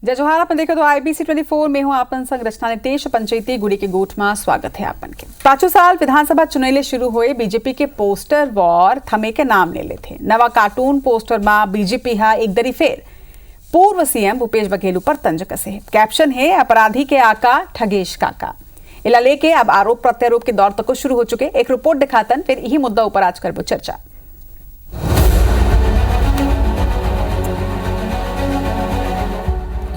जय जोहार। आपण देखो तो IBC 24 में हूँ आपन संग रचना नितेश पंचायती गुड़ी के गोठ में स्वागत है आपन के। 5 साल विधानसभा चुनाव शुरू हुए बीजेपी के पोस्टर वॉर थमे के नाम ले लेते नवा कार्टून पोस्टर में बीजेपी हा एक दरी फेर पूर्व सीएम भूपेश बघेल पर तंज कसे है। कैप्शन है अपराधी के आका ठगेश काका। इला लेके अब आरोप प्रत्यारोप के दौर तक शुरू हो चुके। एक रिपोर्ट दिखातन फिर यही मुद्दा ऊपर आज करबो चर्चा।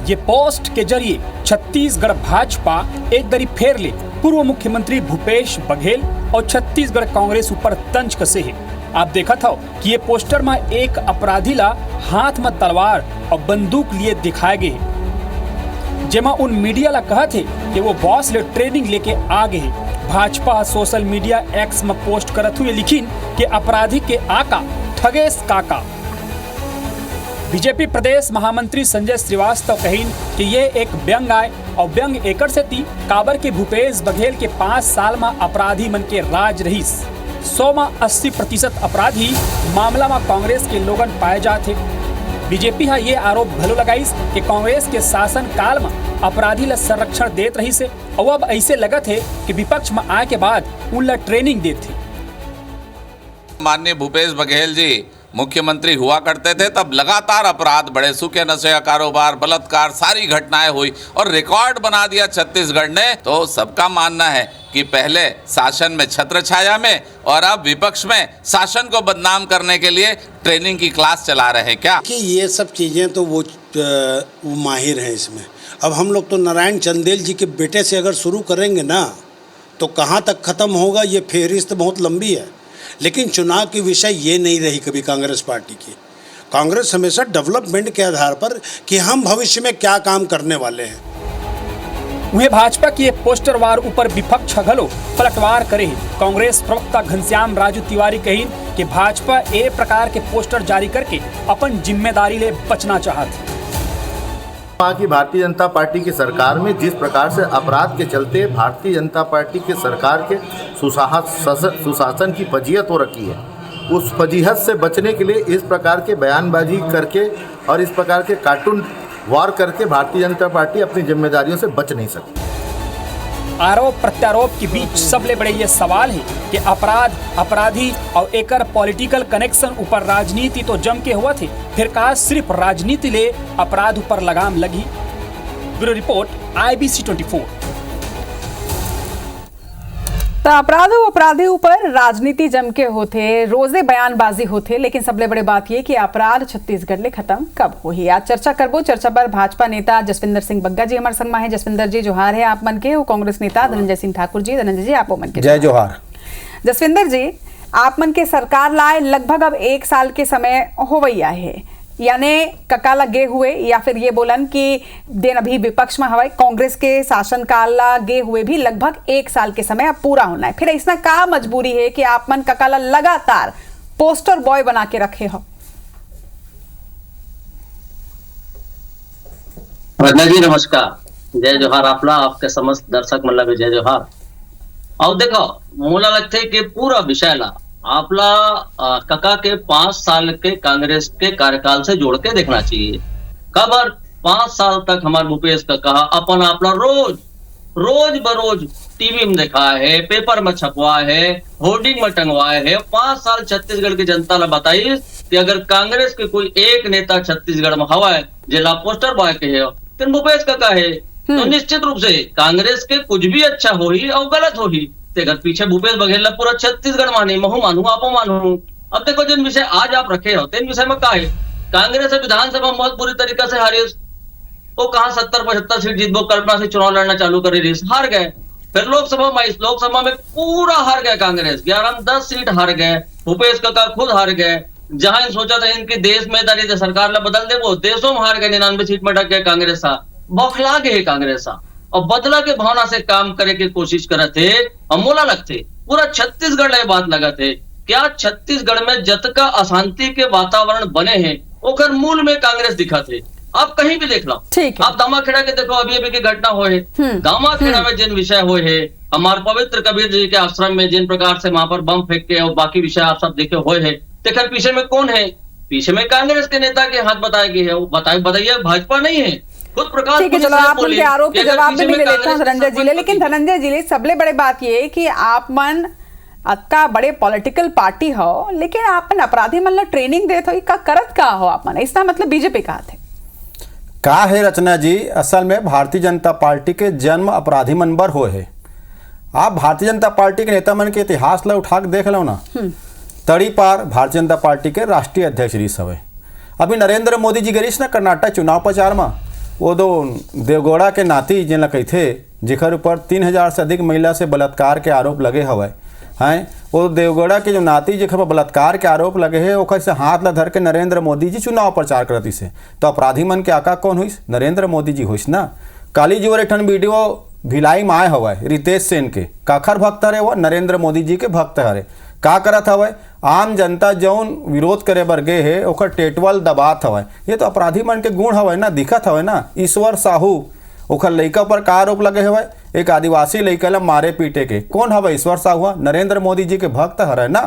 ये पोस्ट के जरिए छत्तीसगढ़ भाजपा एक दरी फेर ले पूर्व मुख्यमंत्री भूपेश बघेल और छत्तीसगढ़ कांग्रेस ऊपर तंज कसे है। आप देखा था कि ये पोस्टर में एक अपराधी ला हाथ में तलवार और बंदूक लिए दिखाए गए, जेमा उन मीडिया ला कहा थे कि वो बॉस ले ट्रेनिंग लेके आ गए। भाजपा सोशल मीडिया एक्स में पोस्ट करत हुए लिखिन कि अपराधी के आका ठगेश काका। बीजेपी प्रदेश महामंत्री संजय श्रीवास्तव कहिन कि ये एक व्यंग आए और व्यंग एकड़ से थी काबर के भूपेश बघेल के 5 साल में अपराधी मन के राज रहीस। 100 में 80% अपराधी मामला में कांग्रेस के लोगन पाए जाते। बीजेपी हा ये आरोप भलो लगाइस कि कांग्रेस के शासन काल में अपराधी ला संरक्षण देत रही से और अब ऐसे लगत है कि विपक्ष में आए के बाद उन ला ट्रेनिंग देते। माननीय भूपेश बघेल जी मुख्यमंत्री हुआ करते थे तब लगातार अपराध बढ़े, सूखे नशे का कारोबार, बलात्कार, सारी घटनाएं हुई और रिकॉर्ड बना दिया छत्तीसगढ़ ने। तो सबका मानना है कि पहले शासन में छत्र छाया में और अब विपक्ष में शासन को बदनाम करने के लिए ट्रेनिंग की क्लास चला रहे हैं क्या? कि ये सब चीज़ें तो वो माहिर हैं इसमें। अब हम लोग तो नारायण चंदेल जी के बेटे से अगर शुरू करेंगे ना तो कहाँ तक ख़त्म होगा, ये फेहरिस्त बहुत लंबी है। लेकिन चुनाव की विषय ये नहीं रही कभी कांग्रेस पार्टी की। कांग्रेस हमेशा डेवलपमेंट के आधार पर कि हम भविष्य में क्या काम करने वाले हैं। वहीं भाजपा की पोस्टर वार ऊपर विपक्ष घलो पलटवार करे। कांग्रेस प्रवक्ता घनश्याम राजू तिवारी कहिन कि भाजपा ए प्रकार के पोस्टर जारी करके अपन जिम्मेदारी ले बचना चाहती। वहाँ की भारतीय जनता पार्टी की सरकार में जिस प्रकार से अपराध के चलते भारतीय जनता पार्टी के सरकार के सुशासन की फजीहत हो रखी है, उस फजीहत से बचने के लिए इस प्रकार के बयानबाजी करके और इस प्रकार के कार्टून वार करके भारतीय जनता पार्टी अपनी जिम्मेदारियों से बच नहीं सकती। आरोप प्रत्यारोप के बीच सबले बड़े ये सवाल है कि अपराध, अपराधी और एकर पॉलिटिकल कनेक्शन ऊपर राजनीति तो जम के हुआ थे, फिर का सिर्फ राजनीति ले अपराध ऊपर लगाम लगी। Bureau report IBC 24। तो अपराधी ऊपर राजनीति जम के होते, रोजे बयानबाजी होते, लेकिन सबले बड़े बात ये कि अपराध छत्तीसगढ़ ले खत्म कब हो ही। आज चर्चा करबो। चर्चा पर भाजपा नेता जसविंदर सिंह बग्गा जी हमारे संग में है। जसविंदर जी जोहार है आप मन के। वो कांग्रेस नेता धनंजय सिंह ठाकुर जी, धनंजय जी आप मन के जय जोहार। जसविंदर जी, आप मन के सरकार लाए लगभग अब 1 साल के समय होवैया है, यानी कका लगे हुए या फिर ये बोलन कि दिन अभी विपक्ष में हवाई कांग्रेस के शासन काल लगे हुए भी लगभग 1 साल के समय अब पूरा होना है। फिर इसमें क्या मजबूरी है कि आप मन कका लगातार पोस्टर बॉय बना के रखे हो? रत्ना जी नमस्कार, जय जोहार। आपला आपके समस्त दर्शक मन ला जय जोहार। और देखो मोला लगते कि पूरा विषय ला आपला कका के 5 साल के कांग्रेस के कार्यकाल से जोड़ के देखना चाहिए। खबर 5 साल तक हमारे भूपेश कका अपन आपला रोज बरोज टीवी में दिखाया है, पेपर में छपवाया है, होर्डिंग में टंगवाया है। 5 साल छत्तीसगढ़ की जनता ने बताई कि अगर कांग्रेस के कोई एक नेता छत्तीसगढ़ में हवा है जिला पोस्टर बॉय के है तो भूपेश कका है। तो निश्चित रूप से कांग्रेस के कुछ भी अच्छा हो ही और गलत हो ही अगर पीछे भूपेश बघेल पूरा छत्तीसगढ़ माने, महू मानू आपो मानू। अब देखो जिन विषय आज आप रखे हो तीन विषय में क्या है, कांग्रेस विधानसभा बहुत बुरी तरीके से हारी। वो कहा 70-75 सीट जीतबो, कल्पना से चुनाव लड़ना चालू करे रही, हार गए। फिर लोकसभा में पूरा हार गए कांग्रेस, 11-10 सीट हार गए। भूपेश कका खुद हार गए। जहां सोचा था इनकी देश में दारी सरकार ला बदल दे, वो देशों में हार गए। 99 सीट में डक गए कांग्रेस। बौखला गए कांग्रेस और बदला के भावना से काम करे की कोशिश करे थे। अमोला लगते पूरा छत्तीसगढ़ ले बात लगा थे क्या छत्तीसगढ़ में जतका अशांति के वातावरण बने हैं ओकर मूल में कांग्रेस दिखा थे। आप कहीं भी देख लो, आप दामाखेड़ा के देखो, अभी की घटना हुए है दामाखेड़ा में जिन विषय हुए है, हमारे पवित्र कबीर जी के आश्रम में जिन प्रकार से वहां पर बम फेंक के और बाकी विषय आप सब देखे हुए है। देखकर पीछे में कौन है? पीछे में कांग्रेस के नेता के हाथ बताए गए है। बताइए भाजपा नहीं है, खुद प्रकाश ठीक है, चलो आप उनके आरोप के जवाब में भी ले लेते हैं धनंजय जी ले, लेकिन धनंजय जी सबले बड़े बात ये है कि आप मन अत्ता बड़े पॉलिटिकल पार्टी हो, लेकिन आप मन अपराधी मन ला ट्रेनिंग देत हो, का करत का हो आप मन, इसका मतलब बीजेपी का थे का है रचना जी। असल में भारतीय जनता पार्टी के जन्म अपराधी मनबर हो है। आप भारतीय जनता पार्टी के नेता मन के इतिहास ला उठा के देख लो ना, तड़ी पार भारतीय जनता पार्टी के राष्ट्रीय अध्यक्ष रहीस हवे। अभी नरेंद्र मोदी जी गरीस ना कर्नाटक चुनाव प्रचार में, वो दो देवगौड़ा के नाती जिन कही जिखर ऊपर 3000 से अधिक महिला से बलात्कार के आरोप लगे हवे हैं, वो देवगौड़ा के जो नाती जिखर पर बलात्कार के आरोप लगे है ओखर से हाथ ला धर के नरेंद्र मोदी जी चुनाव प्रचार करती से, तो अपराधी मन के आका कौन हुई? नरेंद्र मोदी जी हुई ना। काली जी और एक वीडियो भिलाई में आए हवे रितेश सेन के, काखर भक्त हरे वो नरेंद्र मोदी जी के भक्त हरे। का करत हवे? आम जनता जौन विरोध करे बर गे है ओकर टेटवल दबात हवे। ये तो अपराधी मन के गुण हवे ना, दिखत हवे ना। ईश्वर साहू ओखर लइका पर का आरोप लगे हवे? एक आदिवासी लइका ला मारे पीटे के। कौन हवे? ईश्वर साहू नरेंद्र मोदी जी के भक्त हरे ना।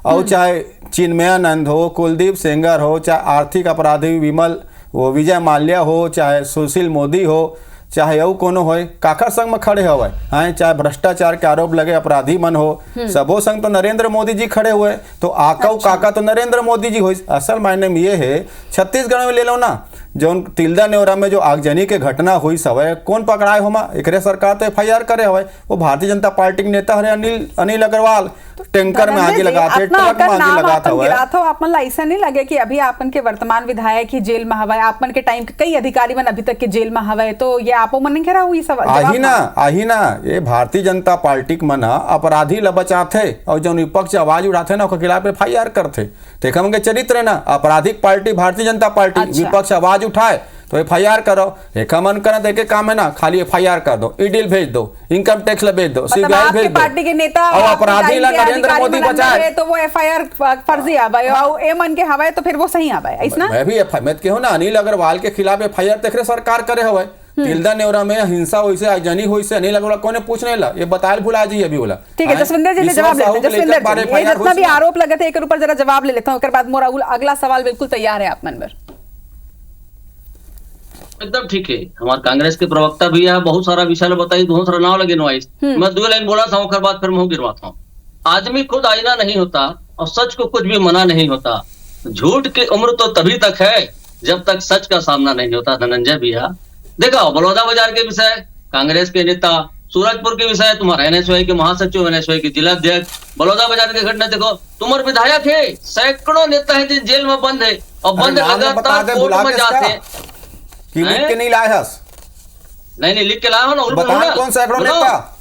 और चाहे चिन्मयानंद हो, कुलदीप सेंगर हो, चाहे आर्थिक अपराधी विजय माल्या हो, चाहे सुशील मोदी हो, चाहे यू कोनो हो, काकर संग में खड़े हवे हैं, चाहे भ्रष्टाचार के आरोप लगे अपराधी मन हो, सबो संग तो नरेंद्र मोदी जी खड़े हुए। तो आका काका तो नरेंद्र मोदी जी हो। असल मायने में ये है, छत्तीसगढ़ में ले लो ना, जो तिल्दा नेवरा में जो आगजनी के घटना हुई सवय, कौन पकड़ाए हो? एकरे सरकार तो FIR करे हवे। वो भारतीय जनता पार्टी के नेता हरे अनिल अग्रवाल टैंकर में आगे लगाते, ट्रक में आगे लगाता हुआ। आपन ला ऐसा नहीं लगे कि अभी आपन के वर्तमान विधायक ही जेल में हवे, आपन के टाइम के कई अधिकारी मन अभी तक के जेल में हवे, तो ये आपो मन घेरा हुई सब आही ना ये भारतीय जनता पार्टी के मन अपराधी ला बचाथे और जो विपक्ष आवाज उठाथे ना ओकर खिलाफ FIR करथे। देखा के चरित्र ना, आपराधिक पार्टी भारतीय जनता पार्टी, विपक्ष आवाज उठाए तो FIR करो। एक मन करना देखे काम है ना, खाली FIR कर दो, ईडील भेज दो, इनकम टैक्स ला भेज दो, CBI भेज दो। पार्टी के नेता और अपराधी ला नरेंद्र मोदी बचाए तो वो FIR फर्जी आवे और ए मन के हवे तो फिर वो सही आवे, ऐसा मैं भी मैं कहूं ना, अनिल अग्रवाल के खिलाफ FIR तक सरकार करे हवे। तिल्दा नेवरा में हिंसा हुई से, आगजनी हुई से अनिल अग्रवाल कोने पूछने ला, ये बतायल भुला जी अभी बोला। ठीक है, जसविंदर जी ने जवाब लेते हैं। जसविंदर जी, ये जितना भी आरोप लगे थे एक ऊपर जरा जवाब ले लेता हूं, उसके बाद मोरा अगला सवाल बिल्कुल तैयार है आप मन पर। एकदम ठीक है, हमारे कांग्रेस के प्रवक्ता भी है, बहुत सारा विषय बताई, बहुत सारा नाव लगे नवाइस। मैं 2 लाइन बोला था, उसके बाद फिर मुंह गिरवाता हूँ। आदमी खुद आईना नहीं होता और सच को कुछ भी मना नहीं होता। झूठ की उम्र तो तभी तक है जब तक सच का सामना नहीं होता। धनंजय भैया देखो, बलौदा बाजार के विषय, कांग्रेस के नेता, सूरजपुर के विषय, तुम्हारे NSY के महासचिव, NSY के जिलाध्यक्ष, बलौदा बाजार की घटना देखो, तुम्हारे विधायक है, सैकड़ों नेता है जिन जेल में बंद है और बंद लगातार कोर्ट में जाते हैं। लिख के नहीं लाए हस? नहीं लिख के लाया हो ना, बता कौन सैकड़ों नेता?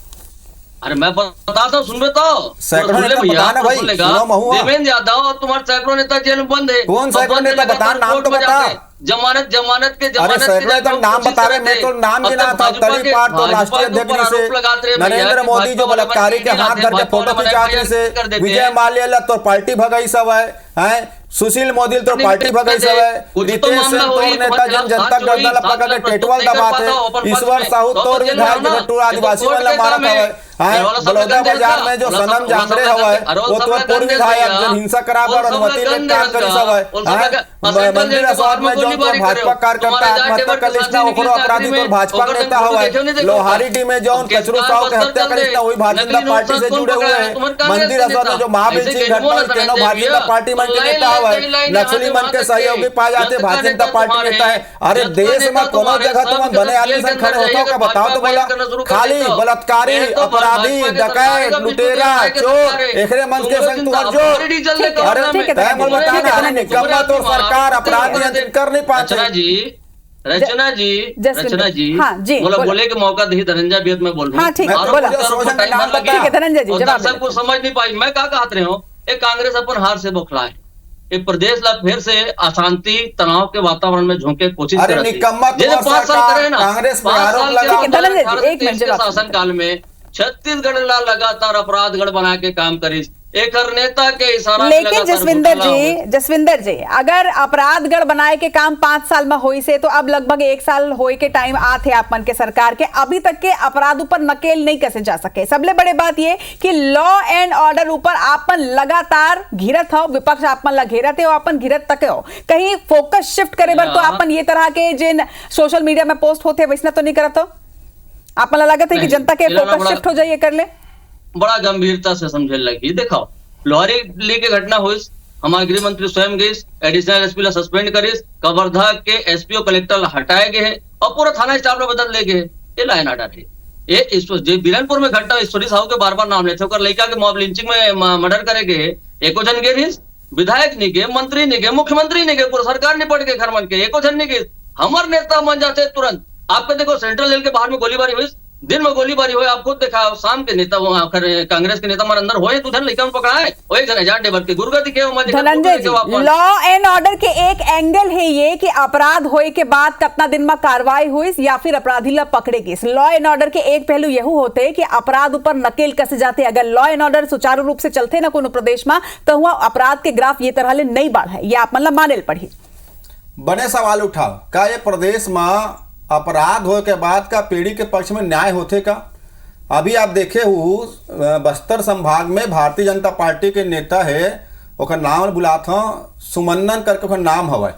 अरे मैं बताता हूँ, सुन तो सैकड़ों नेता बताना भाई, सुनो महुआ। देवेंद्र यादव और तुम्हारे सैकड़ों नेता जेल में बंद है। कौन सैकड़ों नेता? बता, नाम तो बता। जमानत के अरे सैकड़ों तक नाम बता रहे, मैं तो नाम गिना था। तड़ी पार तो राष्ट्रीय अध्यक्ष से नरेंद्र मोदी जो बलात्कारी के हाथ धर के फोटो खिंचाने से, विजय माल्या तो पार्टी भगाई सब है, सुशील मोदी तो पार्टी भगाई सब है, रितेश सेन तो नेता जन जनता गर्दन पकड़ के टेटवल दबाते, ईश्वर साहू तोर विधायक जो आदिवासी वाला मारा हवे, बलौदा बाजार में जो सनम जांगड़े हवे वो तो पूर्व विधायक जो हिंसा कराबर अनुमति में काम करी सब है, मंदिर असवाद में जो भाजपा कार्यकर्ता आत्महत्या कर लिस्टा ओकरो अपराधी तो भाजपा नेता हवे, लोहारी डी में जो कचरू साहू के हत्या कर लिस्टा वही भारतीय जनता पार्टी से जुड़े हुए हैं, मंदिर असवाद में जो महावीर सिंह घटना तेनो भारतीय जनता पार्टी मन के नेता हवे, नक्सली मन के सहयोगी पाए जाते भारतीय जनता पार्टी नेता है। अरे देश में कोनो जगह तुम बने आदमी संग खड़े होतो का बताओ तो बोला, खाली बलात्कारी, अपराधी, डकैत, लुटेरा, चोर एकरे मन के संग तू जो। अरे तय बोल बताना निकम्मा तो सरकार अपराध नियंत्रण कर नहीं पाते। रचना जी बोले के मौका दी धनंजय भी मैं बोल रहा हूँ, धनंजय जी जवाब सबको समझ नहीं पाई। मैं क्या कहते रहे हो, एक कांग्रेस अपन हार से बौखलाए, एक प्रदेश ला फिर से अशांति तनाव के वातावरण में झोंके कोशिश कर रही है। 5 साल करे ना, 5 साल के शासन काल में छत्तीसगढ़ ला लगातार अपराध गढ़ बना के काम करी। एक हर नेता के इशारा पे लेकिन लगातार जसविंदर जी अगर अपराध गढ़ बनाए के काम 5 साल में होई से तो अब लगभग 1 साल होए के टाइम आते आपन के सरकार के अभी तक के अपराध ऊपर नकेल नहीं कसे जा सके। सबले बड़े बात ये कि लॉ एंड ऑर्डर ऊपर आपन लगातार घिरत हो, विपक्ष आपन ला घेरते हो, आपन घिरत तक हो, कहीं फोकस शिफ्ट करे बर तो आपन ये तरह के जिन सोशल मीडिया में पोस्ट होते वैसना तो नहीं करत हो? आपन ला लगत है कि जनता के फोकस शिफ्ट हो जाइए कर ले? बड़ा गंभीरता से समझे लगी। देखो लोहारी ली के घटना हुई, हमारे गृह मंत्री स्वयं गई, एडिशनल एसपी ला सस्पेंड करिस, कवर्धा के एसपीओ कलेक्टर ला हटाए गए हैं और पूरा थाना स्टाफ ला बदल ले गए। ये लाइन आर्डर है। ये जो बीरनपुर में घटना ईश्वरी साहू के बार बार नाम लेते होकर लड़का के मॉब लिंचिंग में मर्डर करे गए, एको जन गे, विधायक नहीं गए, मंत्री नहीं गए, मुख्यमंत्री नहीं गए, पूरा सरकार निपट के घर मन के, एको जन नहीं गए। हमारे नेता मन जाते तुरंत। आपको देखो सेंट्रल जेल के बाहर में गोलीबारी हुई, दिन में गोलीबारी हुई, आप खुद देखा, शाम के नेता वहां कांग्रेस के नेता हमारे अंदर होए तो धन लेकर पकड़ा है, वो एक जन 1000 डेबर के गुरगा दिखे। धनंजय जी, लॉ एंड ऑर्डर के एक एंगल है ये कि अपराध होए के बाद कितना दिन में कार्रवाई हुई या फिर अपराधी ला पकड़े गए। लॉ एंड ऑर्डर के एक पहलू यह होते कि अपराध ऊपर नकेल कसे जाते। अगर लॉ एंड ऑर्डर सुचारू रूप से चलते ना कोनो प्रदेश में तो हुआ अपराध के ग्राफ ये तरह ले नहीं बढ़ा है, ये आप मतलब माने पड़ी। बने सवाल उठाओ, का ये प्रदेश में अपराध हो के बाद का पीढ़ी के पक्ष में न्याय होते का? अभी आप देखे हो बस्तर संभाग में भारतीय जनता पार्टी के नेता है, ओकर नाम बुलात हूँ, सुमन्नन करके ओकर नाम हवा,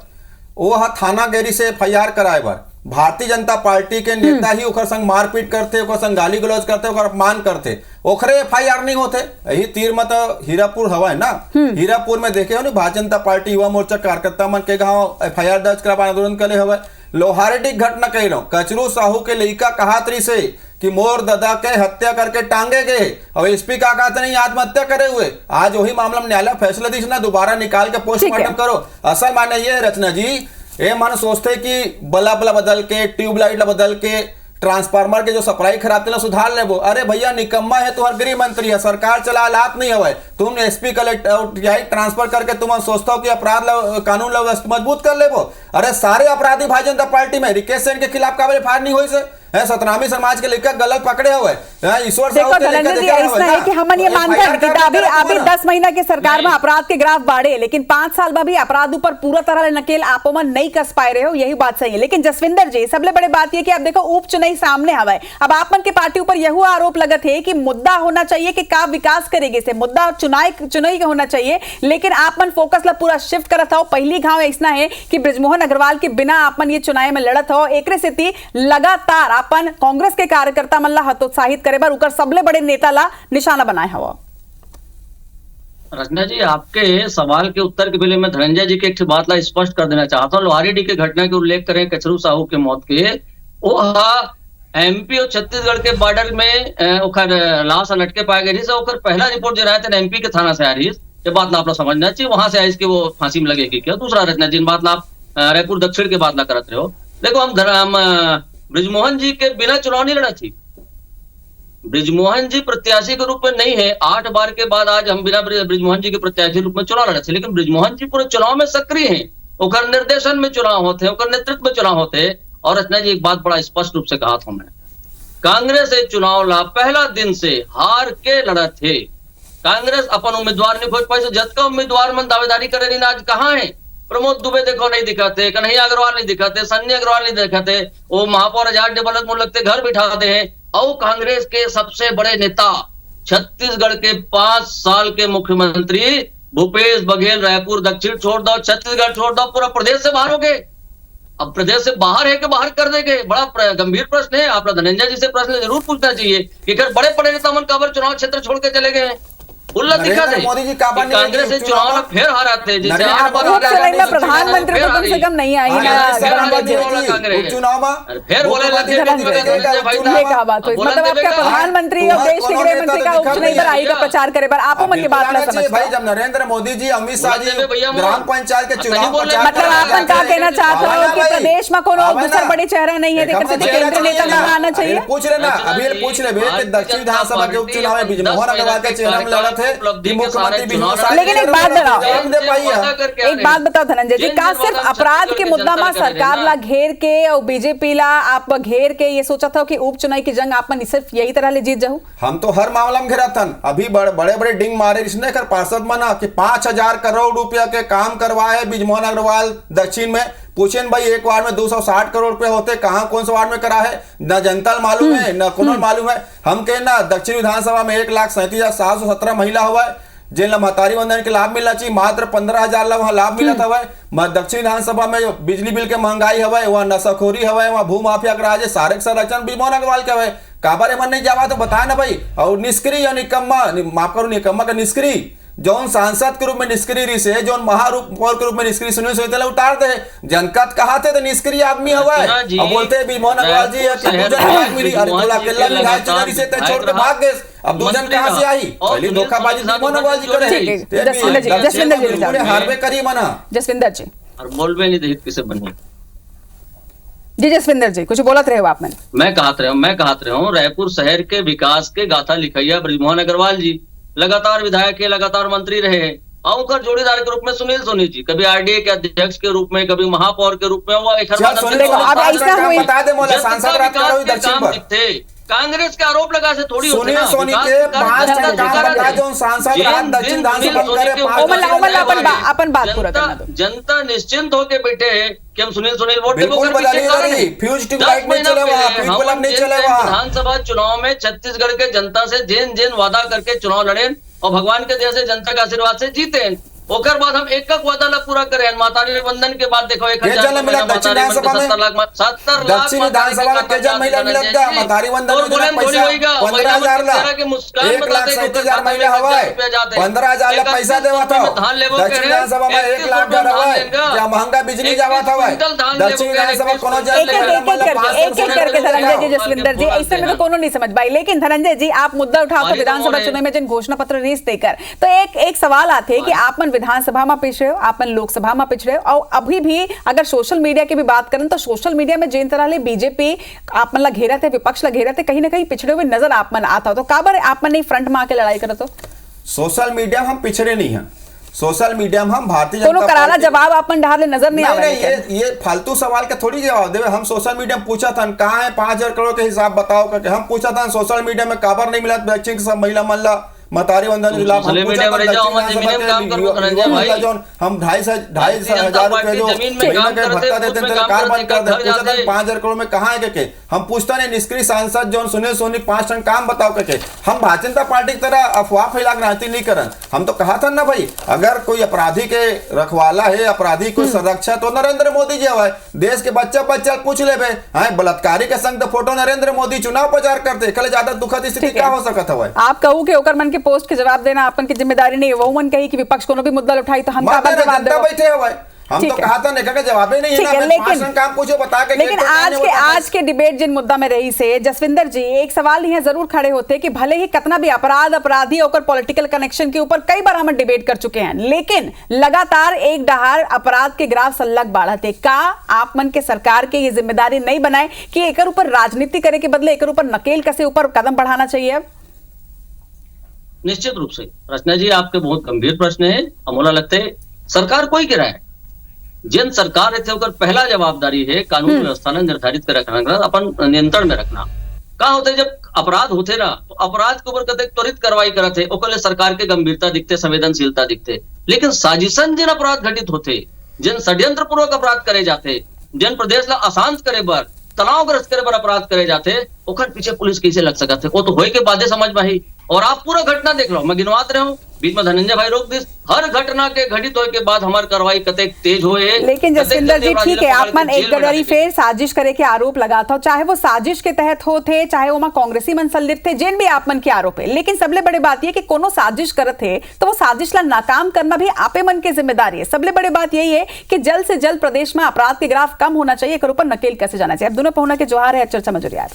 वो थाना गेरी से FIR कराए बार भारतीय जनता पार्टी के नेता ही ओकर संग मारपीट करते, ओकर संग गाली गलौज करते, ओकर अपमान करते, ओखरे FIR नहीं होते। यही तीर में तो हीरापुर हवा है ना, हीरापुर में देखे हो ना भारतीय जनता पार्टी युवा मोर्चा कार्यकर्ता मन के गाँव FIR दर्ज करा आंदोलन करे हवा। लोहारेडी घटना कह रहा हूं, कचरू साहू के लड़का कहा तरी से कि मोर दादा के हत्या करके टांगे गए और एसपी का कहते नहीं आत्महत्या करे हुए। आज वही मामला में न्यायालय फैसला दी ना, दोबारा निकाल के पोस्टमार्टम करो। असल माने ये रचना जी, ये मन सोचते कि बल्ब बदल के, ट्यूबलाइट बदल के, ट्रांसफार्मर के जो सप्लाई खराब थे सुधार ले वो। अरे भैया निकम्मा है, तुम्हारा गृह मंत्री है, सरकार चला हालात नहीं हवे, तुम एसपी कलेक्टर ट्रांसफर करके तुम सोचता हो कि अपराध कानून व्यवस्था मजबूत कर ले वो। अरे सारे अपराधी भारतीय जनता पार्टी में रिकेश सेन के खिलाफ काबिल फायर नहीं हुई से सतनामी समाज के लेकर गलत पकड़े हुए ईश्वर देखो धनंजय जी, ऐसा है कि हम ये मानते हैं कि अभी 10 महीना के सरकार में अपराध के ग्राफ बढ़े, लेकिन 5 साल में भी अपराध ऊपर पूरा तरह नकेल आपो में नहीं कस पाए रहे हो, यही बात सही है। लेकिन जसविंदर जी, सबसे बड़े बात ये कि अब देखो उपचुनाव सामने हवा, अब आप मन के पार्टी ऊपर यह आरोप लगत है कि मुद्दा होना चाहिए कि का विकास करेगी से, मुद्दा चुनाई का होना चाहिए, लेकिन आप मन फोकस ला पूरा शिफ्ट करत हो। पहली घाव ऐसा है कि बृजमोहन अग्रवाल के बिना आप मन ये चुनाव में लड़त हो, एक से लगातार अपन कांग्रेस के कार्यकर्ता मन ला हतोत्साहित करे बर उकर सबले बड़े नेता ला निशाना बनाए हवा। रचना जी, आपके सवाल के उत्तर के पहले मैं धनंजय जी के एक बात ला स्पष्ट कर देना चाहता हूँ। लोहारीडी के घटना के उल्लेख करें, कचरू साहू के मौत के, वो एमपी और छत्तीसगढ़ के बॉर्डर में ओकर लाश लटके पाए गए रही। ओकर पहला रिपोर्ट जो रहा था एमपी के थाना से आ रही, ये बात ला आप लोग समझना चाहिए, वहां से आई इसके वो फांसी में लगेगी क्या। दूसरा रचना जिन बात ला आप रायपुर दक्षिण के बात ला करते रहे हो, देखो हम बृजमोहन जी के बिना चुनाव नहीं लड़ा थी। बृजमोहन जी प्रत्याशी के रूप में नहीं है, 8 बार के बाद आज हम बिना बृजमोहन जी के प्रत्याशी रूप में चुनाव लड़े थे, लेकिन बृजमोहन जी पूरे चुनाव में सक्रिय हैं, ओकर निर्देशन में चुनाव होते, ओकर नेतृत्व में चुनाव होते। और रचना जी, एक बात बड़ा स्पष्ट रूप से कहा था मैं, कांग्रेस ये चुनाव ला पहला दिन से हार के लड़ा थे। कांग्रेस अपन उम्मीदवार नहीं खोज पाई, जतका उम्मीदवार मन दावेदारी करे रही, आज कहाँ है? प्रमोद दुबे देखो नहीं दिखाते, कन्हैया अग्रवाल नहीं दिखाते, सन्नी अग्रवाल नहीं दिखाते, वो महापौर 1000 डेबलत मुझे लगते घर बिठाते हैं। और कांग्रेस के सबसे बड़े नेता, छत्तीसगढ़ के 5 साल के मुख्यमंत्री भूपेश बघेल रायपुर दक्षिण छोड़ दो, छत्तीसगढ़ छोड़ दो, पूरा प्रदेश से बाहर हो गए। अब प्रदेश से बाहर है कि बाहर कर देंगे, बड़ा गंभीर प्रश्न है। आप धनंजय जी से प्रश्न जरूर पूछना चाहिए कि अगर बड़े बड़े नेता मन काबर चुनाव क्षेत्र छोड़ के चले गए हैं। मोदी जी कांग्रेस से चुनाव में फिर हाराते, जैसे प्रधानमंत्री तो कम से कम नहीं आई चुनाव में, फिर बोले मतलब आपका प्रधानमंत्री और देश के गृह मंत्री का उपचुनाव पर आई का प्रचार करे पर आपो मन की बात ना समझ भाई। जब नरेंद्र मोदी जी, अमित शाह जी ग्राम पंचायत के चुनाव मतलब आप क्या कहना चाहते हो कि प्रदेश में कोनो दूसरा बड़े चेहरा नहीं है, केंद्रीय नेता ना आना चाहिए? पूछ रहे ना, अभी पूछ रहे दक्षिण विधानसभा के उपचुनाव में बृजमोहन अग्रवाल के चेहरा में लड़ा थे, उपलब्धि कि के मुख्यमंत्री सारे बिजली चुनाव लेकिन एक बात बताओ, एक बात बताओ धनंजय जी, जिन का जिन सिर्फ वादा अपराध करके के मुद्दा में जनता सरकार करे ला ना। घेर के और बीजेपी ला आप घेर के ये सोचा था कि उपचुनाव की जंग आप सिर्फ यही तरह ले जीत जाओ? हम तो हर मामला में घेरा था। अभी बड़े बड़े डिंग मारे इसने कर पार्षद मना कि 5,000 करोड़ रुपया के काम करवाए बिजमोहन अग्रवाल दक्षिण में। पूछें भाई एक वार्ड में 260 करोड़ रुपए होते, कहाँ कौन सा वार्ड में करा है? न जनता मालूम है न कोनो मालूम है। हम कहें ना दक्षिण विधानसभा में 1,37,717 महिला हुआ है जिन महतारी वंदन के लाभ मिलना चाहिए, मात्र 15,000 वहां लाभ मिला था। दक्षिण विधानसभा में जो बिजली बिल के महंगाई हवा वहाँ नशाखोरी हवा, वहाँ भू माफिया का राज है, सारे संरक्षण बिजमोहन अग्रवाल के हवा। काबारे मन नहीं जावा तो बताए ना भाई। और निष्क्रिय या निकम्मा, माफ करो निकम्मा का निष्क्रिय, जौन सांसद के रूप में निष्क्रिय रही से, जौन महारूप के रूप में निष्क्रिय सुनील सोइतला उतार दे। जनकत कहा थे तो निष्क्रिय आदमी हवा है और बोलते हैं बिजमोहन अग्रवाल जी कि दूजन भाग मिली और बोला अकेला विधायक चुनावी से छोड़ के भाग गए। अब दूजन कहां से आई? पहली धोखाबाजी बिजमोहन अग्रवाल जी करे। जसविंदर जी हारवे करी मना। जसविंदर जी और बोलबे नहीं रहित किसे बनी। जी जसविंदर जी कुछ बोलत रहे हो आपने? मैं कहत रहा हूँ रायपुर शहर के विकास के गाथा लिखैया ब्रिजमोहन अग्रवाल जी लगातार विधायक के, लगातार मंत्री रहे और उनका जोड़ीदार के रूप में सुनील सोनी जी, कभी आरडीए के अध्यक्ष के रूप में, कभी महापौर के रूप में। वो कांग्रेस के आरोप लगा से थोड़ी होते ना। जनता निश्चिंत होके बैठे कि हम सुनील वोट विधानसभा चुनाव में छत्तीसगढ़ के जनता से जिन वादा करके चुनाव लड़े और भगवान के दया से जनता के आशीर्वाद से जीते। ओकर बाद हम एक वादा ला पूरा करें। मातारी वंदन के बाद देखो 1,000 मिला दक्षिण विधानसभा में 70 लाख दक्षिण विधानसभा में केजन महिला मिलत गा मातारी वंदन में पैसा 15,000 ला 1,37,000 महिला हवाए 15,000 ला पैसा देवा था। दक्षिण विधानसभा में 1 लाख डर हवाए क्या महंगा बिजली जावा था हवाए। दक्षिण विधानसभा कोनो एक करके धनंजय जी, जसविंदर जी ऐसे में तो कोनो नहीं समझ पाई। लेकिन धनंजय जी आप मुद्दा उठाओ तो विधानसभा चुनाव में जिन घोषणा पत्र रिलीज देकर तो एक सवाल आते कि आप विधानसभा में पिछड़े हो, आप लोकसभा में पिछड़े हो और अभी भी अगर सोशल मीडिया की भी बात करें तो सोशल मीडिया में जिन तरह ले बीजेपी आप मन ला घेरा थे, विपक्ष ला घेरा थे, कहीं ना कहीं पिछड़े हुए नजर आप मन आता हो तो काबर आप मन नहीं फ्रंट में आके लड़ाई करते हो? सोशल मीडिया में हम पिछड़े नहीं हैं। सोशल मीडिया में हम भारतीय जनता पार्टी करारा जवाब अपन ढाले नजर नहीं आ रहा है। ये फालतू सवाल का थोड़ी जवाब देवे। हम सोशल मीडिया में पूछा था कहाँ है 5,000 करोड़ के हिसाब बताओ करके हम पूछा था। सोशल मीडिया में काबर नहीं मिला वैक्सीन सब महिला मन ला मतारी वंदन हम 2,500 रुपए जो भत्ता देते हैं कार बंद कर दे। 5,000 करोड़ में कहाँ है के हम पूछता नहीं। निष्क्रिय सांसद जो सुनील सोनी 5 टन काम बताओ करके हम भारतीय जनता पार्टी की तरह अफवाह फैला राजनीति नहीं करन। हम तो कहा था ना भाई अगर कोई अपराधी के रखवाला है, अपराधी को संरक्षा तो नरेंद्र मोदी जी हवा। देश के बच्चा पूछ ले बलात्कारी के संग फोटो नरेंद्र मोदी चुनाव प्रचार करते कल ज्यादा दुखद स्थिति क्या हो सकता है। आप कहूँ कि ओकर मन के पोस्ट के जवाब देना अपन की जिम्मेदारी नहीं है। वो मन कही कि विपक्ष कोनो भी मुद्दा उठाई तो हम काबर जवाब दें? बैठे हुए हम तो कहा था नहीं जवाब ही नहीं है ना। काम पूछो बता के। लेकिन आज के डिबेट जिन मुद्दा में रही से जसविंदर जी एक सवाल यहाँ जरूर खड़े होते कि भले ही कितना भी अपराधी और पॉलिटिकल कनेक्शन के ऊपर कई बार हम डिबेट कर चुके हैं लेकिन लगातार एक डहार अपराध के ग्राफ सल्लग बढ़ते। का आप मन के सरकार के ये जिम्मेदारी नहीं बनाए कि एक ऊपर राजनीति करे के बदले एक ऊपर नकेल कसे ऊपर कदम बढ़ाना चाहिए? निश्चित रूप से रचना जी आपके बहुत गंभीर प्रश्न है। हमला लगते सरकार कोई गिरा है जिन सरकार रहते होकर पहला जवाबदारी है कानून व्यवस्था ने निर्धारित कर रखना, अपन नियंत्रण में रखना। का होते जब अपराध होते ना तो अपराध के ऊपर कतई त्वरित कार्रवाई करते ओकले सरकार के गंभीरता दिखते, संवेदनशीलता दिखते। लेकिन साजिशन जिन अपराध घटित होते, जिन षड्यंत्र पूर्वक अपराध करे जाते, जिन प्रदेश ला अशांत करे बर, तनावग्रस्त करे बर अपराध करे जाते ओकर पीछे पुलिस कैसे लग सकते? वो तो होए के बादे समझ में आई। और आप पूरा घटना देख लो, मैं गिनवात रहा हूँ बीच में धनंजय भाई रोक दी। हर घटना के घटित होने के बाद हमारी कार्रवाई कतई तेज होए। लेकिन जसविंदर जी ठीक है आप मन एक गड़बड़ी फिर साजिश करे के आरोप लगाता हो, चाहे वो साजिश के तहत हो थे चाहे वो कांग्रेसी मन संलिप्त थे, जिन भी आप मन के आरोप है। लेकिन सबले बड़े बात ये कि कोनो साजिश करत है तो वो साजिश ला नाकाम करना भी आपे मन के जिम्मेदारी है। सबले बड़े बात यही है कि जल्द से जल्द प्रदेश में अपराध के ग्राफ कम होना चाहिए, ऊपर नकेल कैसे जाना चाहिए। अब दोनों पहुंचा के जोहार है चर्चा में जुड़िया।